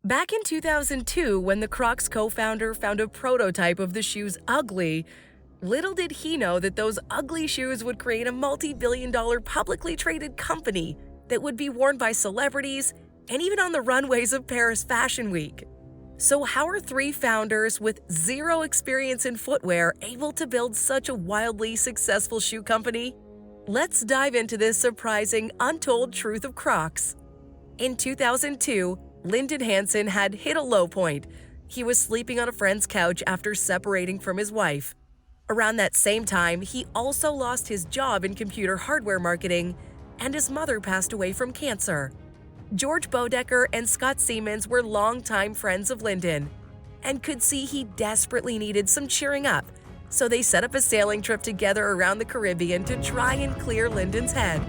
Back in 2002, when the Crocs co-founder found a prototype of the shoes ugly, little did he know that those ugly shoes would create a multi-billion-dollar publicly traded company that would be worn by celebrities and even on the runways of Paris Fashion Week. So how are three founders with zero experience in footwear able to build such a wildly successful shoe company? Let's dive into this surprising, untold truth of Crocs. In 2002, Lyndon Hansen had hit a low point. He was sleeping on a friend's couch after separating from his wife. Around that same time, he also lost his job in computer hardware marketing, and his mother passed away from cancer. George Bodecker and Scott Siemens were longtime friends of Lyndon and could see he desperately needed some cheering up, so they set up a sailing trip together around the Caribbean to try and clear Lyndon's head.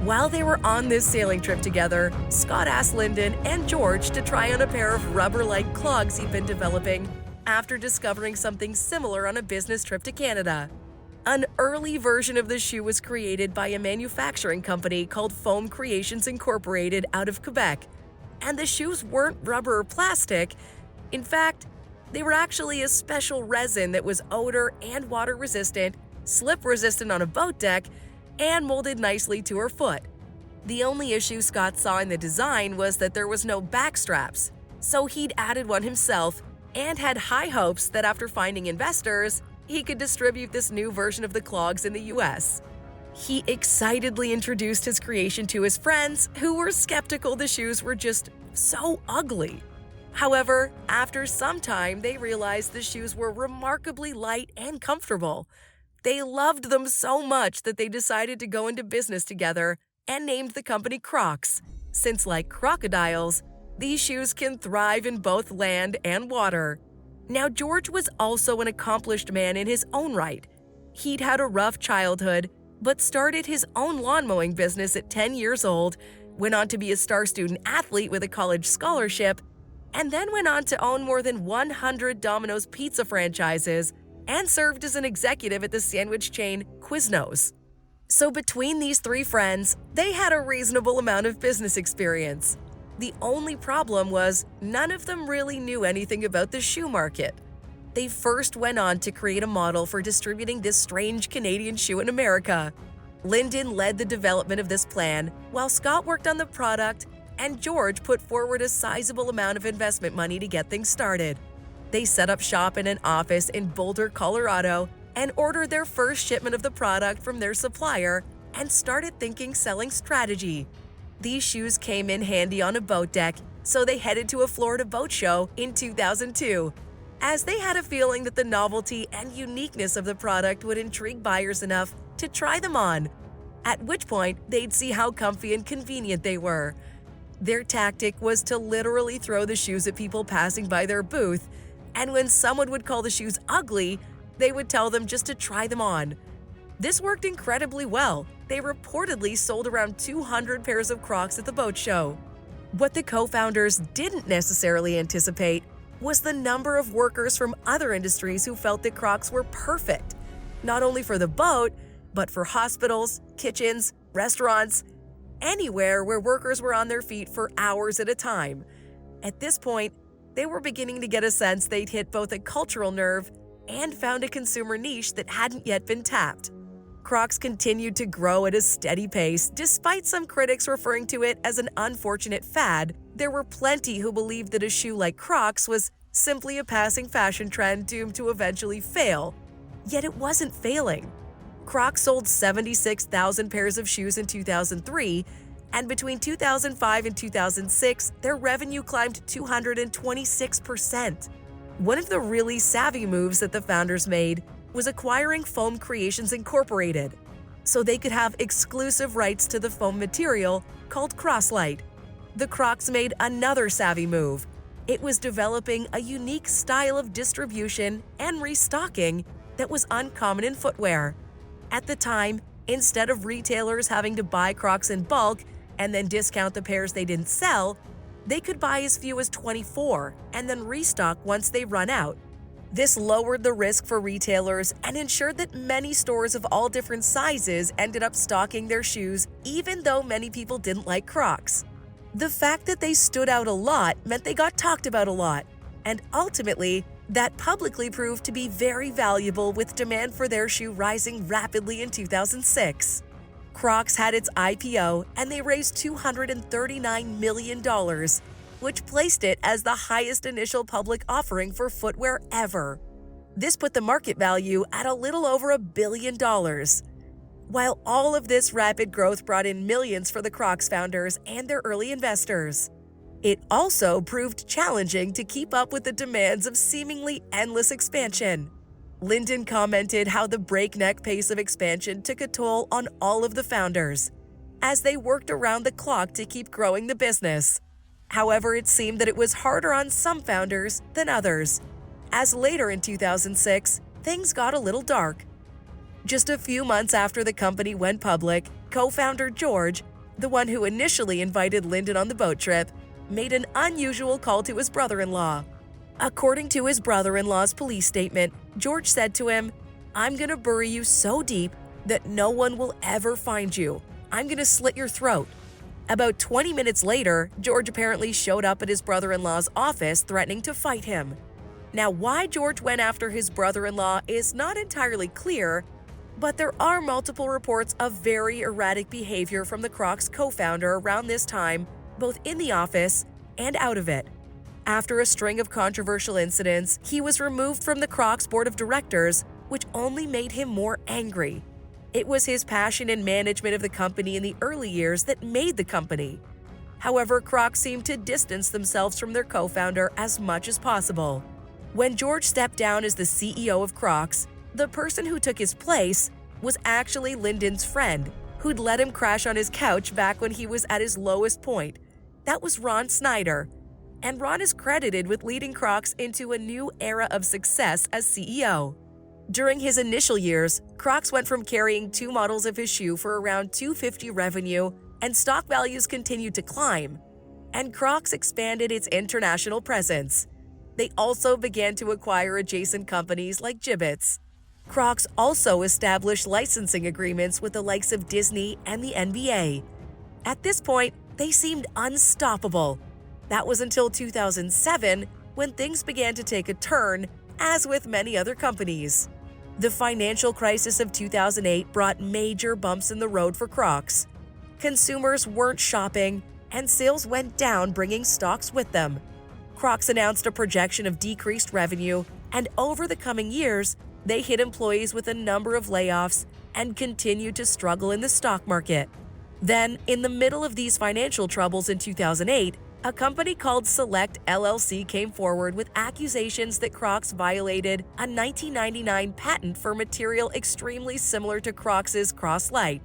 While they were on this sailing trip together, Scott asked Lyndon and George to try on a pair of rubber-like clogs he'd been developing after discovering something similar on a business trip to Canada. An early version of the shoe was created by a manufacturing company called Foam Creations Incorporated out of Quebec, and the shoes weren't rubber or plastic. In fact, they were actually a special resin that was odor and water resistant, slip resistant on a boat deck, and molded nicely to her foot. The only issue Scott saw in the design was that there was no back straps, so he'd added one himself and had high hopes that after finding investors, he could distribute this new version of the clogs in the US. He excitedly introduced his creation to his friends, who were skeptical the shoes were just so ugly. However, after some time, they realized the shoes were remarkably light and comfortable. They loved them so much that they decided to go into business together and named the company Crocs, since like crocodiles, these shoes can thrive in both land and water. Now, George was also an accomplished man in his own right. He'd had a rough childhood, but started his own lawn mowing business at 10 years old, went on to be a star student athlete with a college scholarship, and then went on to own more than 100 Domino's pizza franchises and served as an executive at the sandwich chain Quiznos. So between these three friends, they had a reasonable amount of business experience. The only problem was none of them really knew anything about the shoe market. They first went on to create a model for distributing this strange Canadian shoe in America. Lyndon led the development of this plan, while Scott worked on the product, and George put forward a sizable amount of investment money to get things started. They set up shop in an office in Boulder, Colorado, and ordered their first shipment of the product from their supplier and started thinking selling strategy. These shoes came in handy on a boat deck, so they headed to a Florida boat show in 2002, as they had a feeling that the novelty and uniqueness of the product would intrigue buyers enough to try them on, at which point they'd see how comfy and convenient they were. Their tactic was to literally throw the shoes at people passing by their booth, and when someone would call the shoes ugly, they would tell them just to try them on. This worked incredibly well. They reportedly sold around 200 pairs of Crocs at the boat show. What the co-founders didn't necessarily anticipate was the number of workers from other industries who felt that Crocs were perfect, not only for the boat, but for hospitals, kitchens, restaurants, anywhere where workers were on their feet for hours at a time. At this point, they were beginning to get a sense they'd hit both a cultural nerve and found a consumer niche that hadn't yet been tapped. Crocs continued to grow at a steady pace, despite some critics referring to it as an unfortunate fad. There were plenty who believed that a shoe like Crocs was simply a passing fashion trend doomed to eventually fail. Yet it wasn't failing. Crocs sold 76,000 pairs of shoes in 2003, and between 2005 and 2006, their revenue climbed 226%. One of the really savvy moves that the founders made was acquiring Foam Creations Incorporated, so they could have exclusive rights to the foam material called Croslite. The Crocs made another savvy move. It was developing a unique style of distribution and restocking that was uncommon in footwear. At the time, instead of retailers having to buy Crocs in bulk and then discount the pairs they didn't sell, they could buy as few as 24 and then restock once they run out. This lowered the risk for retailers and ensured that many stores of all different sizes ended up stocking their shoes, even though many people didn't like Crocs. The fact that they stood out a lot meant they got talked about a lot, and ultimately, that publicly proved to be very valuable, with demand for their shoe rising rapidly in 2006. Crocs had its IPO and they raised $239 million, which placed it as the highest initial public offering for footwear ever. This put the market value at a little over $1 billion. While all of this rapid growth brought in millions for the Crocs founders and their early investors, it also proved challenging to keep up with the demands of seemingly endless expansion. Linden commented how the breakneck pace of expansion took a toll on all of the founders, as they worked around the clock to keep growing the business. However, it seemed that it was harder on some founders than others, as later in 2006, things got a little dark. Just a few months after the company went public, co-founder George, the one who initially invited Linden on the boat trip, made an unusual call to his brother-in-law. According to his brother-in-law's police statement, George said to him, "I'm gonna bury you so deep that no one will ever find you. I'm gonna slit your throat." About 20 minutes later, George apparently showed up at his brother-in-law's office threatening to fight him. Now, why George went after his brother-in-law is not entirely clear, but there are multiple reports of very erratic behavior from the Crocs co-founder around this time, both in the office and out of it. After a string of controversial incidents, he was removed from the Crocs board of directors, which only made him more angry. It was his passion and management of the company in the early years that made the company. However, Crocs seemed to distance themselves from their co-founder as much as possible. When George stepped down as the CEO of Crocs, the person who took his place was actually Linden's friend, who'd let him crash on his couch back when he was at his lowest point. That was Ron Snyder. And Ron is credited with leading Crocs into a new era of success as CEO. During his initial years, Crocs went from carrying 2 models of his shoe for around $250 revenue, and stock values continued to climb. And Crocs expanded its international presence. They also began to acquire adjacent companies like Jibbitz. Crocs also established licensing agreements with the likes of Disney and the NBA. At this point, they seemed unstoppable. That was until 2007, when things began to take a turn, as with many other companies. The financial crisis of 2008 brought major bumps in the road for Crocs. Consumers weren't shopping, and sales went down, bringing stocks with them. Crocs announced a projection of decreased revenue, and over the coming years, they hit employees with a number of layoffs and continued to struggle in the stock market. Then, in the middle of these financial troubles in 2008, a company called Select LLC came forward with accusations that Crocs violated a 1999 patent for material extremely similar to Crocs' Cross-Lite.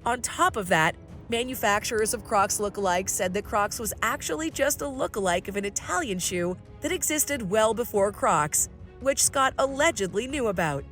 On top of that, manufacturers of Crocs lookalikes said that Crocs was actually just a lookalike of an Italian shoe that existed well before Crocs, which Scott allegedly knew about.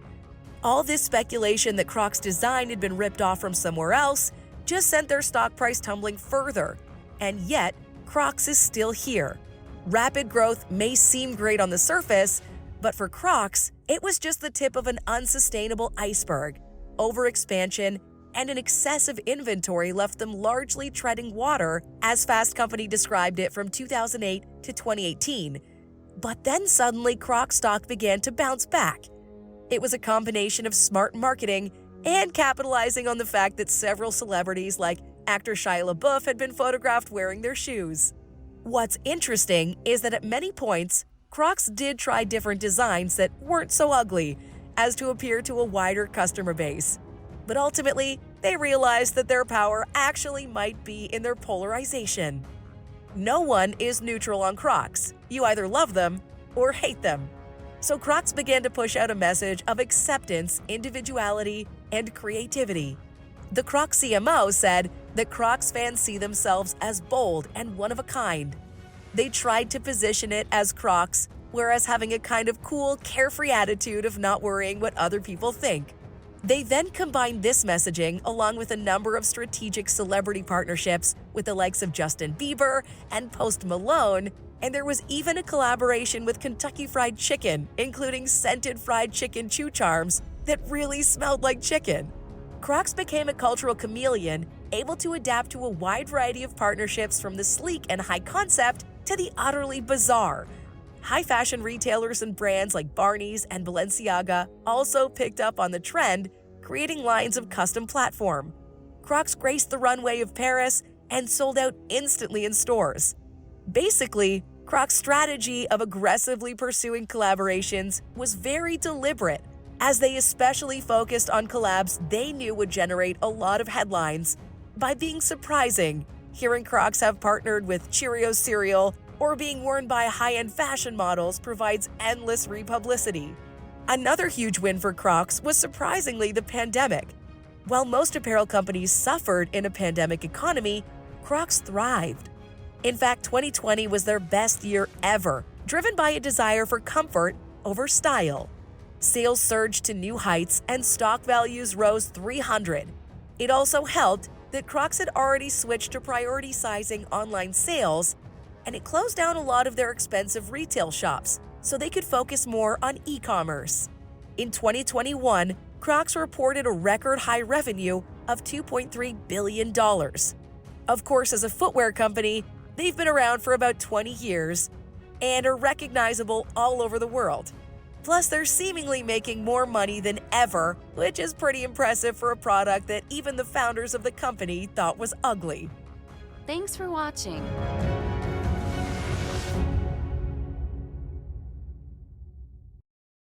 All this speculation that Crocs' design had been ripped off from somewhere else just sent their stock price tumbling further. And yet, Crocs is still here. Rapid growth may seem great on the surface, but for Crocs, it was just the tip of an unsustainable iceberg. Overexpansion and an excessive inventory left them largely treading water, as Fast Company described it, from 2008 to 2018. But then suddenly Crocs stock began to bounce back. It was a combination of smart marketing and capitalizing on the fact that several celebrities like actor Shia LaBeouf had been photographed wearing their shoes. What's interesting is that at many points, Crocs did try different designs that weren't so ugly as to appear to a wider customer base. But ultimately, they realized that their power actually might be in their polarization. No one is neutral on Crocs. You either love them or hate them. So Crocs began to push out a message of acceptance, individuality, and creativity. The Crocs CMO said that Crocs fans see themselves as bold and one of a kind. They tried to position it as Crocs, whereas having a kind of cool, carefree attitude of not worrying what other people think. They then combined this messaging along with a number of strategic celebrity partnerships with the likes of Justin Bieber and Post Malone, and there was even a collaboration with Kentucky Fried Chicken, including scented fried chicken chew charms that really smelled like chicken. Crocs became a cultural chameleon able to adapt to a wide variety of partnerships from the sleek and high concept to the utterly bizarre. High fashion retailers and brands like Barney's and Balenciaga also picked up on the trend, creating lines of custom platform. Crocs graced the runway of Paris and sold out instantly in stores. Basically, Crocs' strategy of aggressively pursuing collaborations was very deliberate, as they especially focused on collabs they knew would generate a lot of headlines. By being surprising, hearing Crocs have partnered with Cheerios cereal or being worn by high-end fashion models provides endless republicity. Another huge win for Crocs was surprisingly the pandemic. While most apparel companies suffered in a pandemic economy, Crocs thrived. In fact, 2020 was their best year ever, driven by a desire for comfort over style. Sales surged to new heights and stock values rose 300. It also helped that Crocs had already switched to priority sizing online sales, and it closed down a lot of their expensive retail shops so they could focus more on e-commerce. In 2021, Crocs reported a record high revenue of $2.3 billion. Of course, as a footwear company, they've been around for about 20 years and are recognizable all over the world. Plus, they're seemingly making more money than ever, which is pretty impressive for a product that even the founders of the company thought was ugly. Thanks for watching.